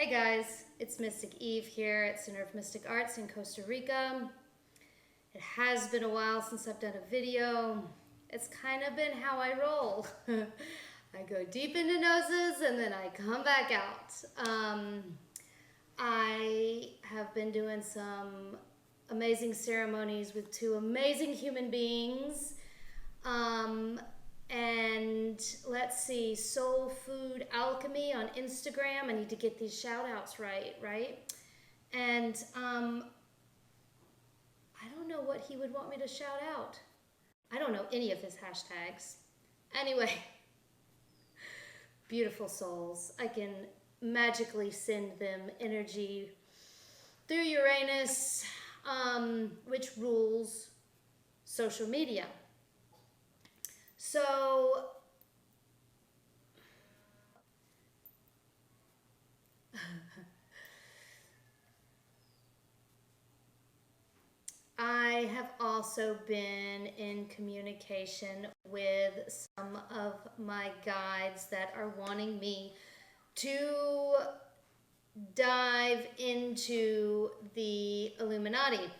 Hey guys, it's Mystic Eve here at Center of Mystic Arts in Costa Rica. It has been a while since I've done a video. It's kind of been how I roll. I go deep into noses and then I come back out. I have been doing some amazing ceremonies with two amazing human beings. And let's see, Soul Food Alchemy on Instagram. I need to get these shout outs right? And I don't know what he would want me to shout out. I don't know any of his hashtags. Anyway, beautiful souls. I can magically send them energy through Uranus, which rules social media. So, I have also been in communication with some of my guides that are wanting me to dive into the Illuminati.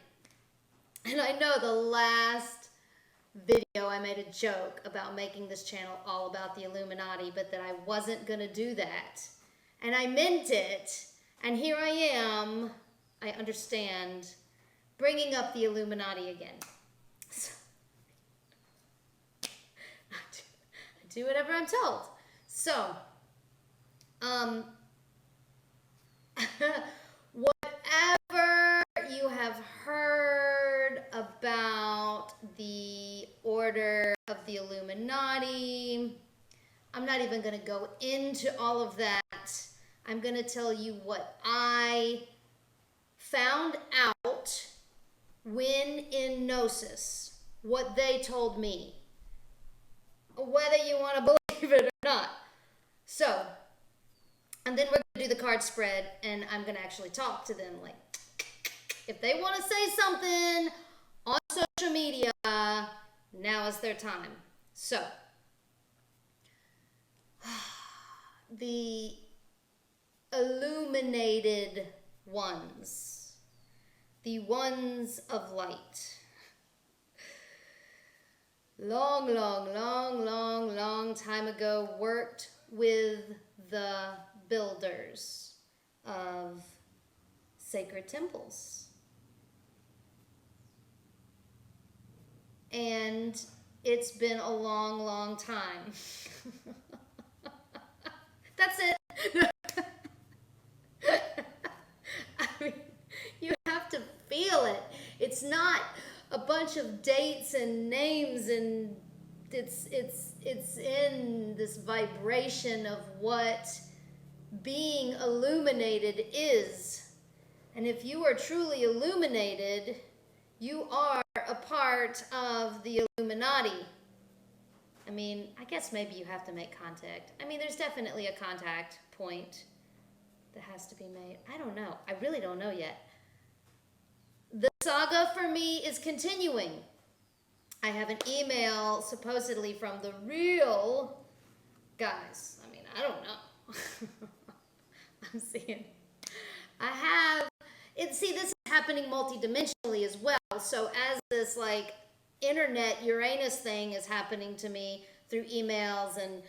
And I know the last video I made a joke about making this channel all about the Illuminati, but that I wasn't gonna do that, and I meant it, and here I am, I understand, bringing up the Illuminati again. So, I do whatever I'm told. So whatever you have heard about the Order of the Illuminati, I'm not even going to go into all of that. I'm going to tell you what I found out when in Gnosis, what they told me, whether you want to believe it or not. So, and then we're going to do the card spread, and I'm going to actually talk to them. Like, if they want to say something on social media, now is their time. So, the illuminated ones, the ones of light, long time ago worked with the builders of sacred temples. And it's been a long time. That's it. I mean, you have to feel it. It's not a bunch of dates and names, and it's in this vibration of what being illuminated is. And if you are truly illuminated, you are a part of the Illuminati. I mean, I guess maybe you have to make contact. I mean, there's definitely a contact point that has to be made. I don't know. I really don't know yet. The saga for me is continuing. I have an email supposedly from the real guys. I mean, I don't know. I'm seeing. I have it. See, this is happening multidimensionally as well. So as this like internet Uranus thing is happening to me through emails and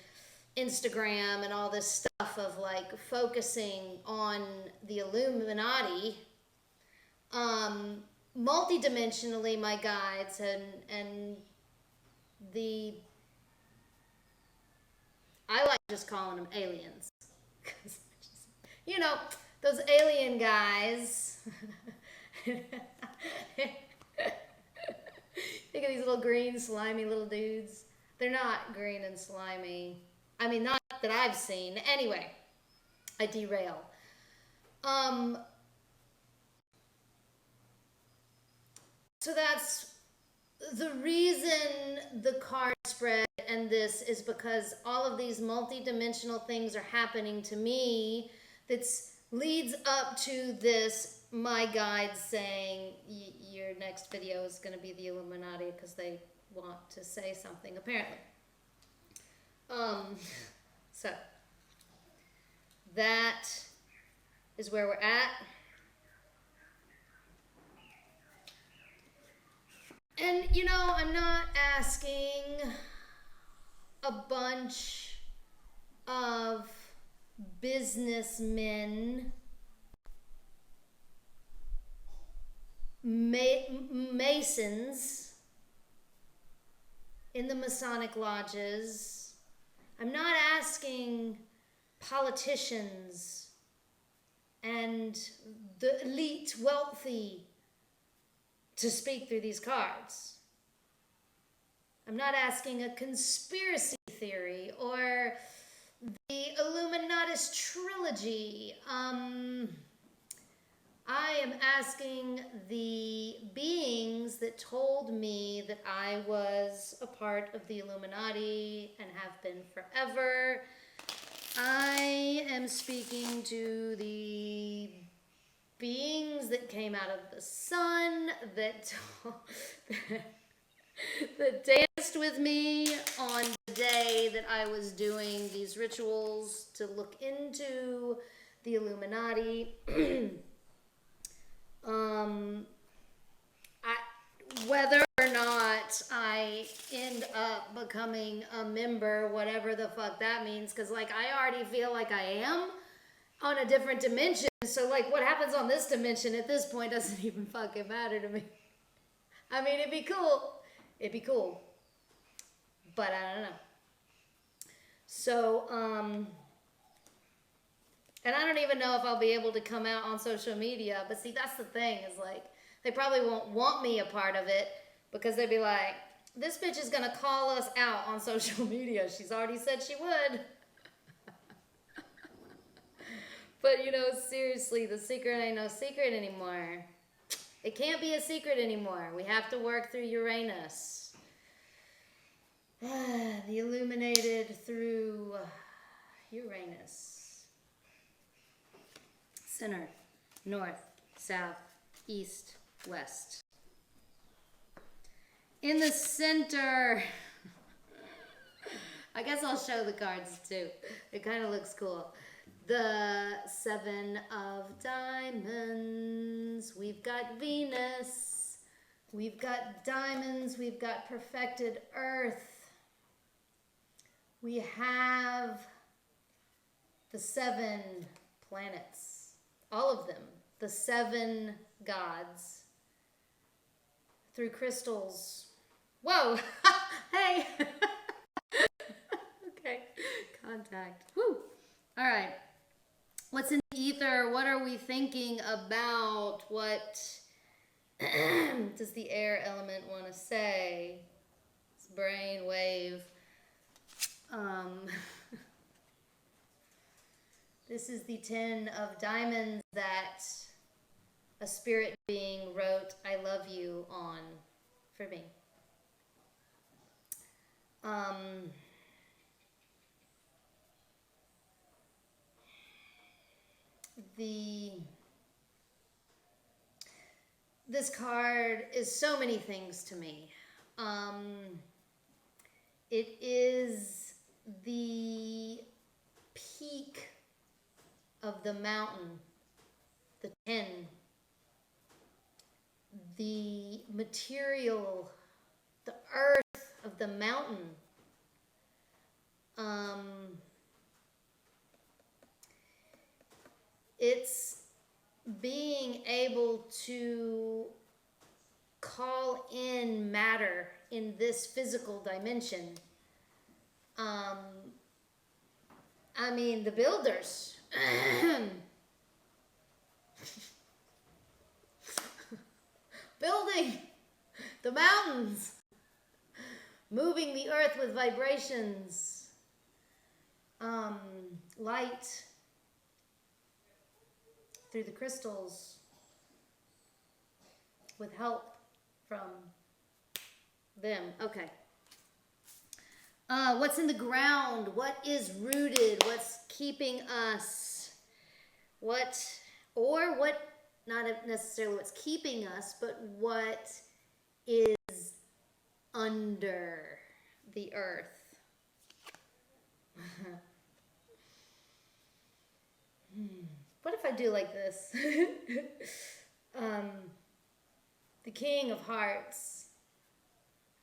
Instagram and all this stuff of like focusing on the Illuminati, multidimensionally, my guides and the, I like just calling them aliens, because you know, those alien guys. Think of these little green, slimy little dudes. They're not green and slimy. I mean, not that I've seen. Anyway, I derail. So that's the reason the card spread and this is because all of these multi-dimensional things are happening to me that leads up to this, my guide saying your next video is going to be the Illuminati because they want to say something apparently. So that is where we're at. And, I'm not asking a bunch of businessmen, Masons in the Masonic lodges. I'm not asking politicians and the elite wealthy to speak through these cards. I'm not asking a conspiracy theory or the Illuminated trilogy. I am asking the beings that told me that I was a part of the Illuminati and have been forever. I am speaking to the beings that came out of the sun, that that danced with me on the day that I was doing these rituals to look into the Illuminati. Whether or not I end up becoming a member, whatever the fuck that means, because I already feel like I am on a different dimension. So what happens on this dimension at this point doesn't even fucking matter to me. I mean, it'd be cool. But I don't know. So, and I don't even know if I'll be able to come out on social media. But see, that's the thing, is they probably won't want me a part of it, because they'd be like, this bitch is going to call us out on social media. She's already said she would. But, seriously, the secret ain't no secret anymore. It can't be a secret anymore. We have to work through Uranus. The Illuminated through Uranus. Center, north, south, east, west. In the center, I guess I'll show the cards too. It kind of looks cool. The 7 of Diamonds. We've got Venus. We've got diamonds. We've got perfected earth. We have the 7 planets. All of them. The 7 gods. Through crystals. Whoa! Hey! Okay. Contact. Woo! All right. What's in the ether? What are we thinking about? What does the air element want to say? It's brain wave. This is the 10 of Diamonds that a spirit being wrote "I love you" on for me. This card is so many things to me. It is the peak of the mountain, the 10, the material, the earth of the mountain. It's being able to call in matter in this physical dimension. I mean, the builders. Building the mountains. Moving the earth with vibrations. Light through the crystals with help from them. Okay. What's in the ground? What is rooted? What's keeping us? Not necessarily what's keeping us, but what is under the earth? What if I do like this? The King of Hearts.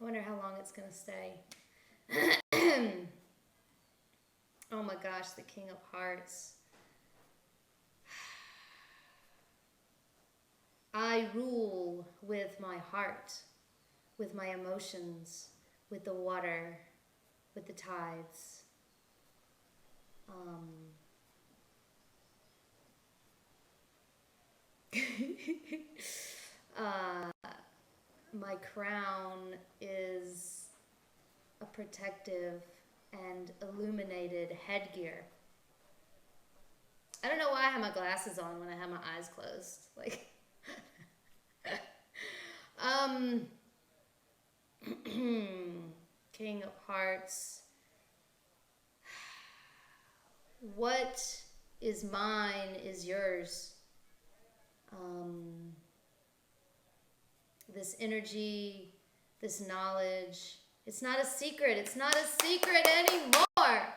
I wonder how long it's going to stay. Oh my gosh, the King of Hearts. I rule with my heart, with my emotions, with the water, with the tides. My crown is a protective and illuminated headgear. I don't know why I have my glasses on when I have my eyes closed. Like, King of Hearts. What is mine is yours. This energy, this knowledge, it's not a secret. It's not a secret anymore.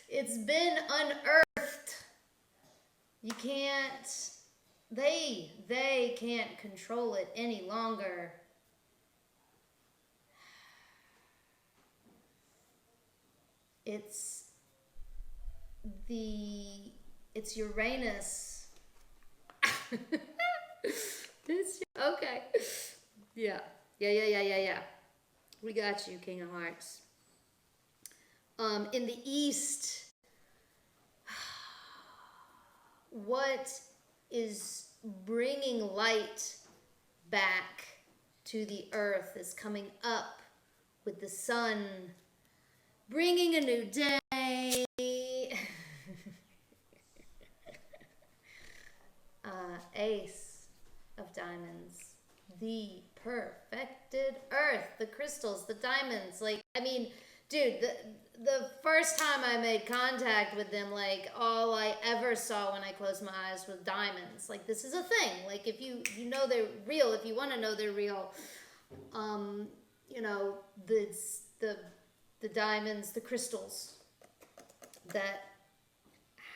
It's been unearthed. You can't, they can't control it any longer. It's Uranus. Okay. Yeah. We got you, King of Hearts. In the East, what is bringing light back to the earth is coming up with the sun, bringing a new day. Ace of Diamonds, the perfected earth, the crystals, the diamonds. Like, I mean, dude, the first time I made contact with them, like, all I ever saw when I closed my eyes was diamonds. Like, this is a thing. Like, if you know they're real, if you want to know they're real, you know, the diamonds, the crystals that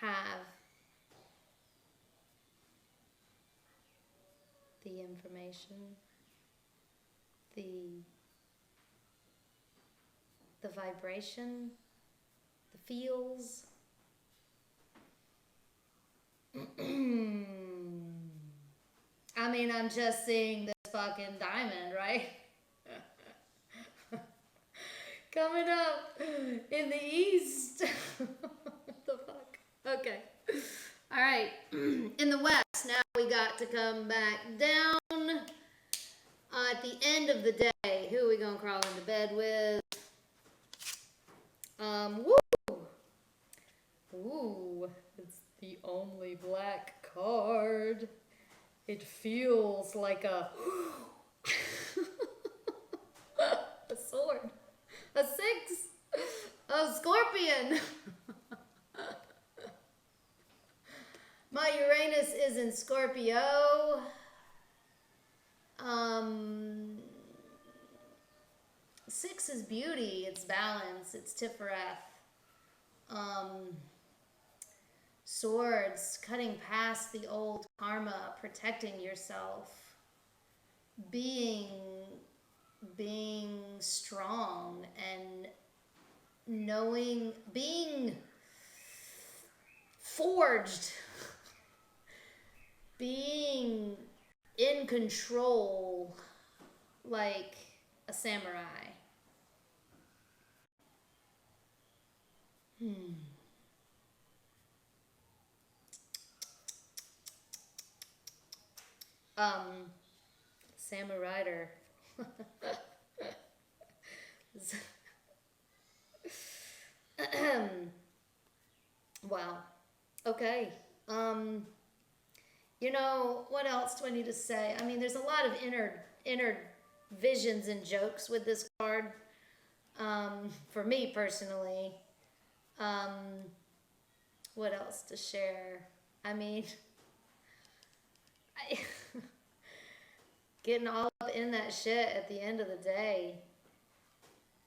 have the information, the vibration, the feels. I mean, I'm just seeing this fucking diamond, right? Coming up in the East. What the fuck? Okay. All right. In the West, now we got to come back down. At the end of the day, who are we gonna crawl into bed with? Woo! Ooh, it's the only black card. It feels like a a sword, a 6, a scorpion. My Uranus is in Scorpio. 6 is beauty, it's balance, it's Tifereth. Swords, cutting past the old karma, protecting yourself, being strong and knowing, being forged, being in control like a samurai. Samurider. Wow. Okay. You know, what else do I need to say? I mean, there's a lot of inner visions and jokes with this card. For me personally. What else to share? I mean, getting all up in that shit at the end of the day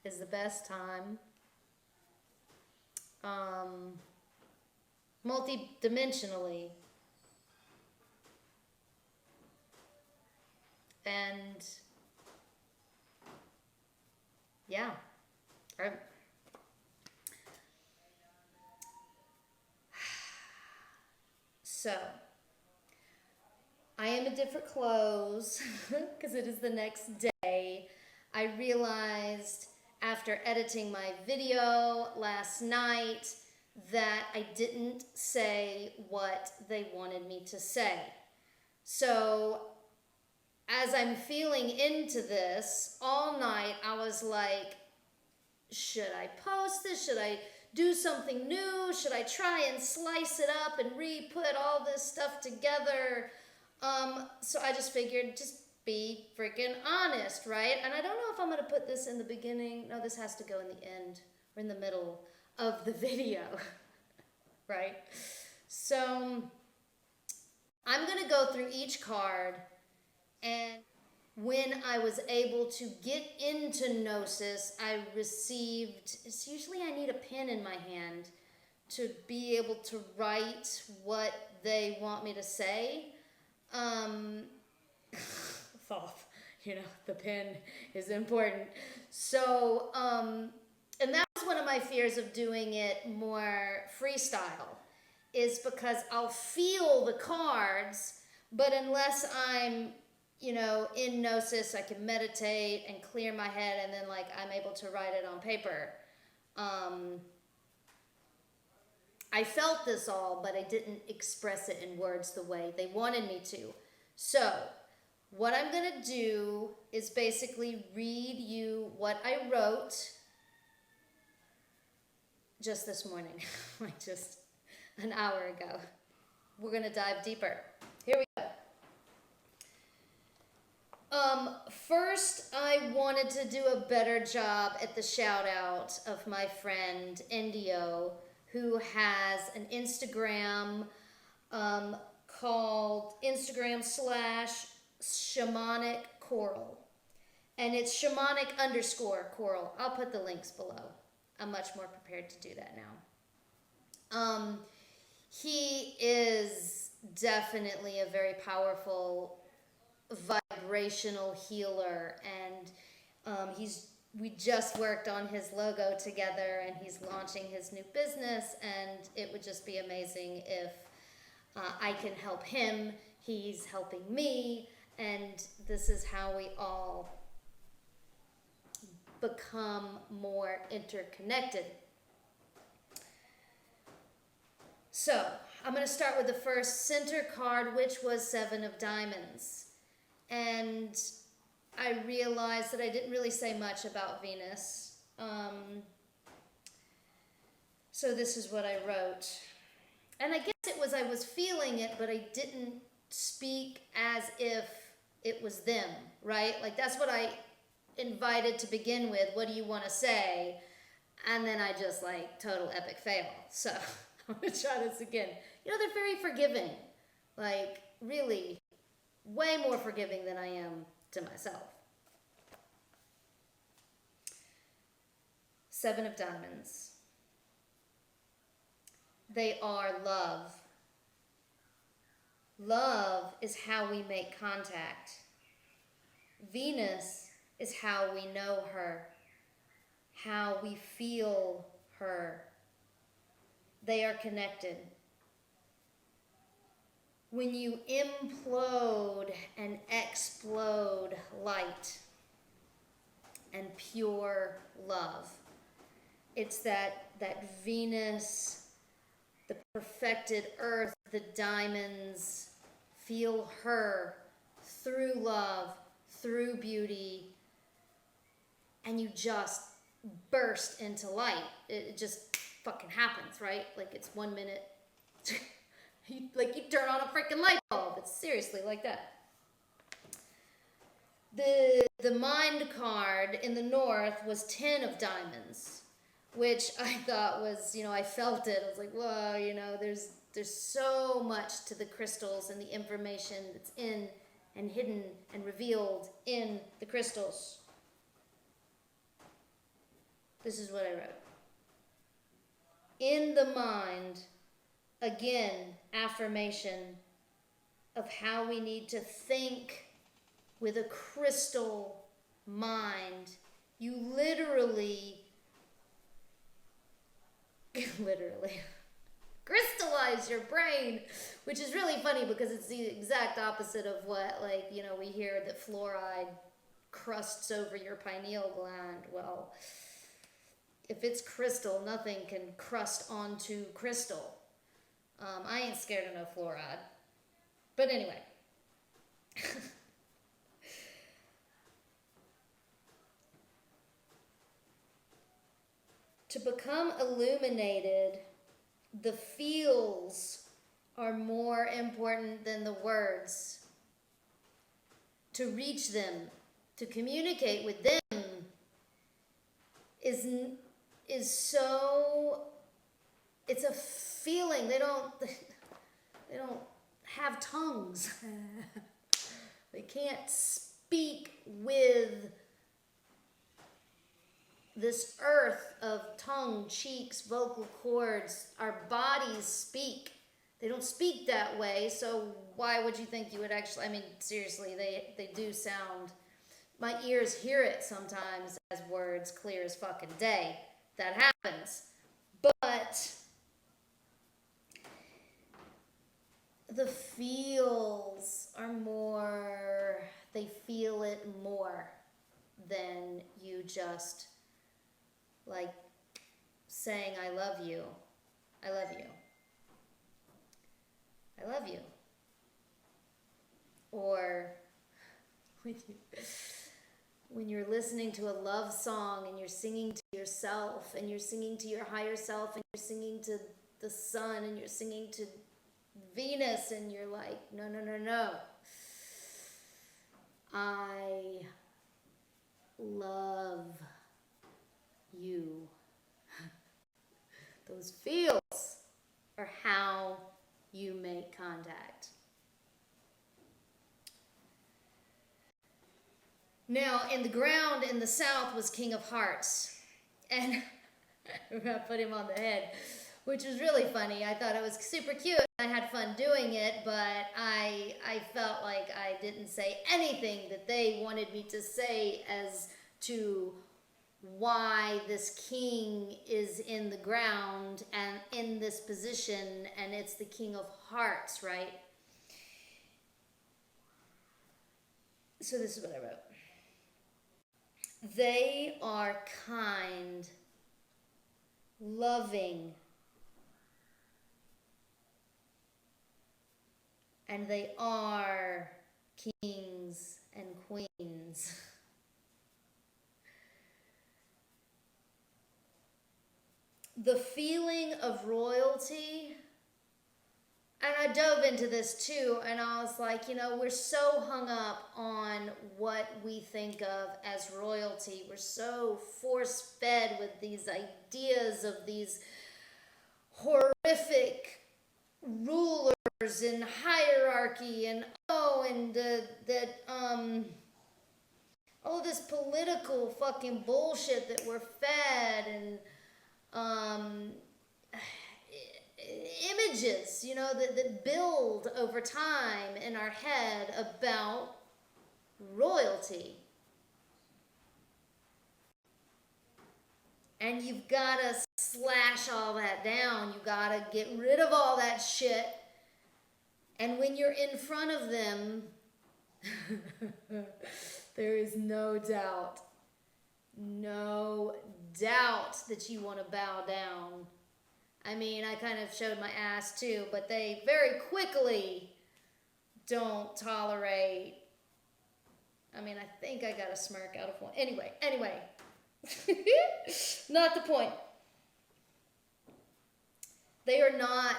is the best time. Multi-dimensionally, And yeah, right. So I am in different clothes because it is the next day. I realized after editing my video last night that I didn't say what they wanted me to say. So as I'm feeling into this all night, I was like, should I post this? Should I do something new? Should I try and slice it up and re-put all this stuff together? So I just figured, just be freaking honest, right? And I don't know if I'm going to put this in the beginning. No, this has to go in the end or in the middle of the video, right? So I'm going to go through each card, and when I was able to get into Gnosis, I received, it's usually I need a pen in my hand to be able to write what they want me to say. Thought, the pen is important. So, and that was one of my fears of doing it more freestyle, is because I'll feel the cards, but unless I'm, in Gnosis, I can meditate and clear my head, and then I'm able to write it on paper. I felt this all, but I didn't express it in words the way they wanted me to. So what I'm going to do is basically read you what I wrote just this morning, just an hour ago. We're going to dive deeper. Here we go. First, I wanted to do a better job at the shout out of my friend Indio, who has an Instagram called Instagram/shamanic coral. And it's shamanic_coral. I'll put the links below. I'm much more prepared to do that now. He is definitely a very powerful vibrational healer, and we just worked on his logo together, and he's launching his new business, and it would just be amazing if I can help him. He's helping me, and this is how we all become more interconnected. So I'm going to start with the first center card, which was 7 of Diamonds. And I realized that I didn't really say much about Venus. So this is what I wrote. And I guess I was feeling it, but I didn't speak as if it was them, right? That's what I invited to begin with. What do you want to say? And then I just total epic fail. So I'm going to try this again. They're very forgiving. Really way more forgiving than I am to myself. 7 of Diamonds. They are love. Love is how we make contact. Venus is how we know her, how we feel her. They are connected. When you implode and explode light and pure love, it's that Venus, the perfected earth, the diamonds, feel her through love, through beauty, and you just burst into light. It just fucking happens, right? It's 1 minute. You turn on a freaking light bulb. It's seriously like that. The mind card in the north was 10 of Diamonds, which I thought was, I felt it. I was like, whoa, there's so much to the crystals and the information that's in and hidden and revealed in the crystals. This is what I wrote. In the mind, again, affirmation of how we need to think with a crystal mind, you literally crystallize your brain, which is really funny because it's the exact opposite of what, like, you know, we hear that fluoride crusts over your pineal gland. Well, if it's crystal, nothing can crust onto crystal. I ain't scared of no fluoride. But anyway. To become illuminated, the feels are more important than the words. To reach them, to communicate with them is so, it's a feeling. They don't have tongues. They can't speak with this earth of tongue, cheeks, vocal cords. Our bodies speak. They don't speak that way, so why would you think you would actually, I mean, seriously, they do sound, my ears hear it sometimes as words clear as fucking day. That happens. But the feels are more, they feel it more than you just like saying, I love you. I love you. I love you. Or when you're listening to a love song and you're singing to yourself and you're singing to your higher self and you're singing to the sun and you're singing to Venus and you're like, no, no, no, no. I love you. Those feels are how you make contact. Now, in the ground in the south was King of Hearts. And I put him on the head, which was really funny. I thought it was super cute. I had fun doing it, but I felt like I didn't say anything that they wanted me to say as to why this king is in the ground and in this position, and it's the King of Hearts, right? So this is what I wrote. They are kind, loving, and they are kings and queens. The feeling of royalty, and I dove into this too, and I was like, you know, we're so hung up on what we think of as royalty. We're so force-fed with these ideas of these horrific rulers and hierarchy and all of this political fucking bullshit that we're fed, and images, you know, that build over time in our head about royalty. And you've got to slash all that down. You got to get rid of all that shit. And when you're in front of them, there is no doubt that you want to bow down. I mean, I kind of showed my ass too, but they very quickly don't tolerate. I mean, I think I got a smirk out of one. Anyway. Not the point. They are not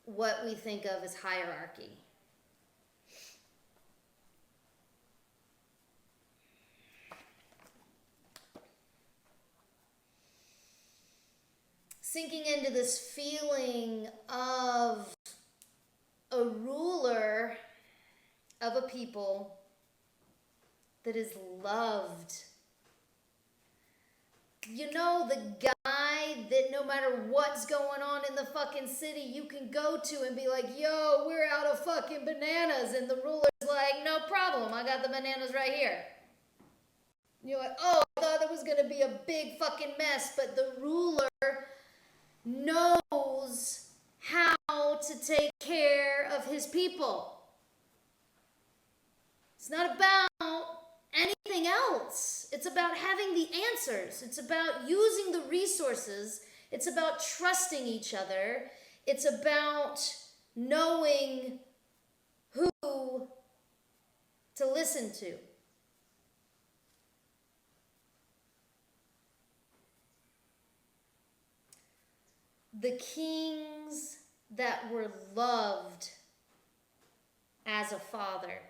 what we think of as hierarchy. Sinking into this feeling of a ruler of a people that is loved You know, the guy that no matter what's going on in the fucking city, you can go to and be like, yo, we're out of fucking bananas. And the ruler's like, no problem. I got the bananas right here. You're like, oh, I thought it was going to be a big fucking mess. But the ruler knows how to take care of his people. It's not about anything else. It's about having the answers. It's about using the resources. It's about trusting each other. It's about knowing who to listen to. The kings that were loved as a father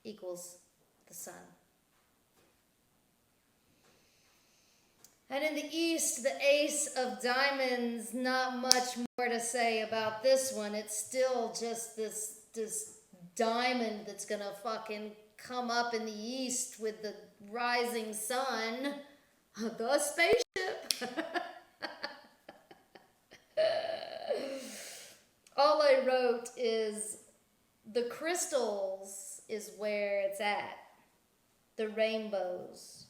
equals the sun. And in the east, the ace of diamonds, not much more to say about this one. It's still just this diamond that's gonna fucking come up in the east with the rising sun. The spaceship. All I wrote is the crystals is where it's at. The rainbows,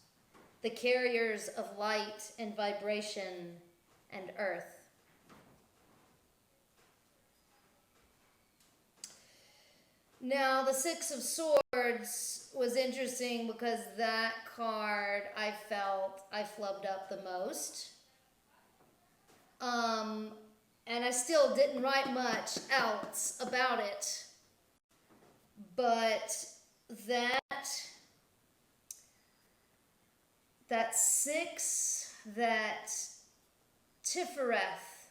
the carriers of light and vibration and earth. Now, the Six of Swords was interesting because that card I felt I flubbed up the most. And I still didn't write much else about it. But that six, that Tifereth,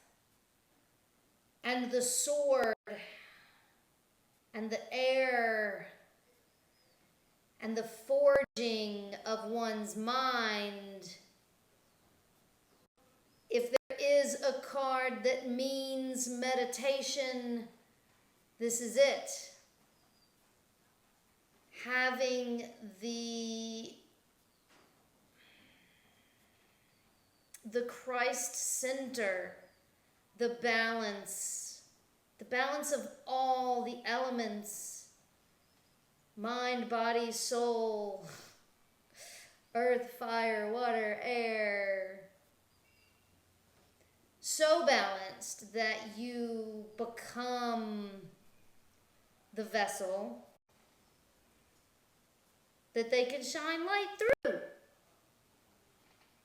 and the sword, and the air, and the forging of one's mind. If there is a card that means meditation, this is it. Having the Christ center, the balance of all the elements, mind, body, soul, earth, fire, water, air. So balanced that you become the vessel that they can shine light through.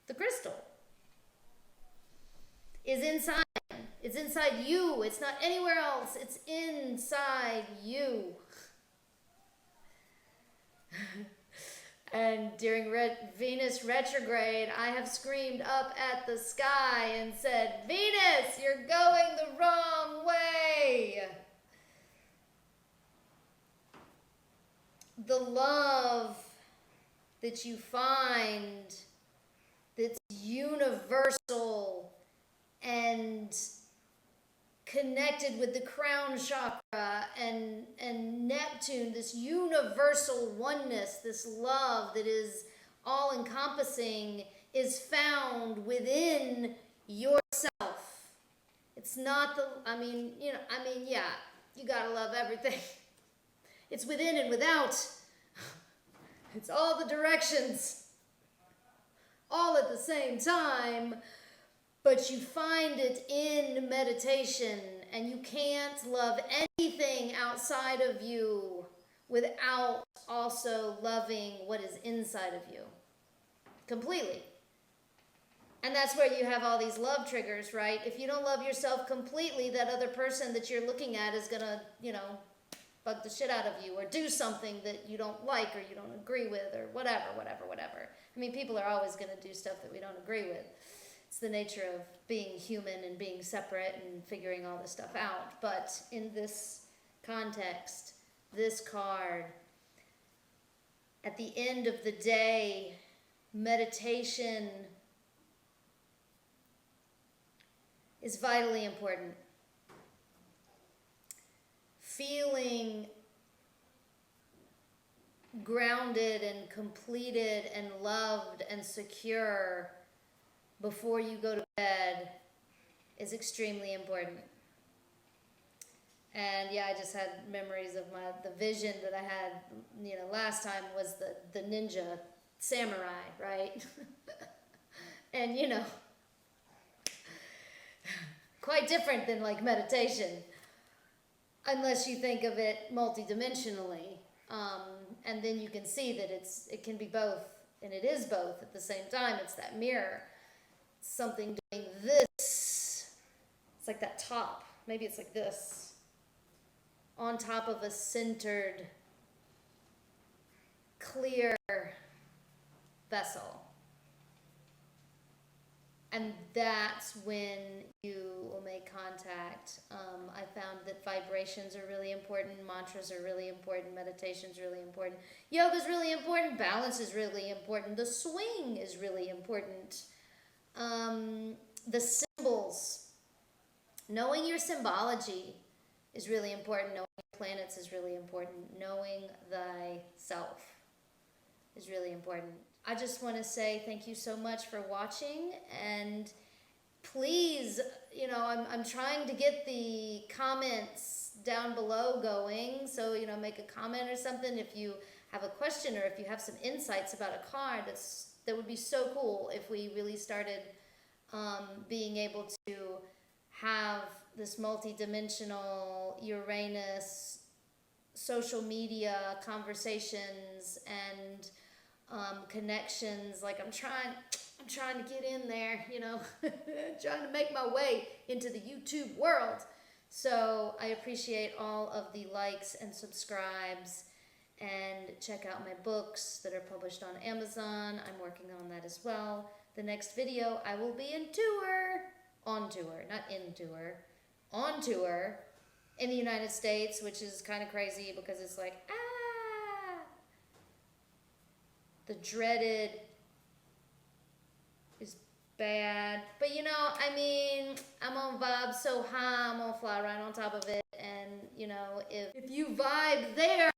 The crystal is inside. It's inside you. It's not anywhere else. It's inside you. And during Venus retrograde, I have screamed up at the sky and said, Venus, you're going the wrong way. The love that you find that's universal and connected with the crown chakra and Neptune, this universal oneness, this love that is all-encompassing, is found within yourself. It's not yeah, you gotta love everything. It's within and without. It's all the directions, all at the same time. But you find it in meditation, and you can't love anything outside of you without also loving what is inside of you completely. And that's where you have all these love triggers, right? If you don't love yourself completely, that other person that you're looking at is gonna, bug the shit out of you or do something that you don't like or you don't agree with or whatever. I mean, people are always gonna do stuff that we don't agree with. It's the nature of being human and being separate and figuring all this stuff out. But in this context, this card, at the end of the day, meditation is vitally important. Feeling grounded and completed and loved and secure before you go to bed is extremely important. And yeah, I just had memories of the vision that I had, last time was the ninja samurai, right? And quite different than like meditation, unless you think of it multidimensionally. And then you can see that it can be both, and it is both at the same time. It's that mirror. It's something doing this. It's like that top. Maybe it's like this. On top of a centered, clear vessel. And that's when you will make contact. I found that vibrations are really important, mantras are really important, meditation's really important, yoga's really important, balance is really important, the swing is really important. The symbols, knowing your symbology is really important, knowing your planets is really important, knowing thyself is really important. I just want to say thank you so much for watching, and please, I'm trying to get the comments down below going, so, make a comment or something if you have a question or if you have some insights about a card. That would be so cool if we really started being able to have this multi-dimensional Uranus social media conversations and connections. Like I'm trying to get in there, trying to make my way into the YouTube world. So I appreciate all of the likes and subscribes, and check out my books that are published on Amazon. I'm working on that as well. The next video I will be on tour in the United States, which is kind of crazy because it's like, the dreaded is bad. But I'm on vibe so high, I'm gonna fly right on top of it. And if you vibe there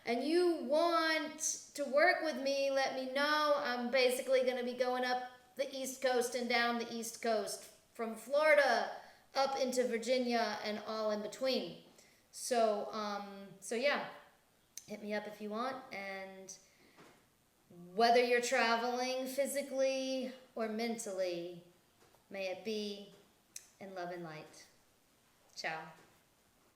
and you want to work with me, let me know. I'm basically gonna be going up the East Coast and down the East Coast, from Florida up into Virginia and all in between. So yeah, hit me up if you want. And whether you're traveling physically or mentally, may it be in love and light. Ciao.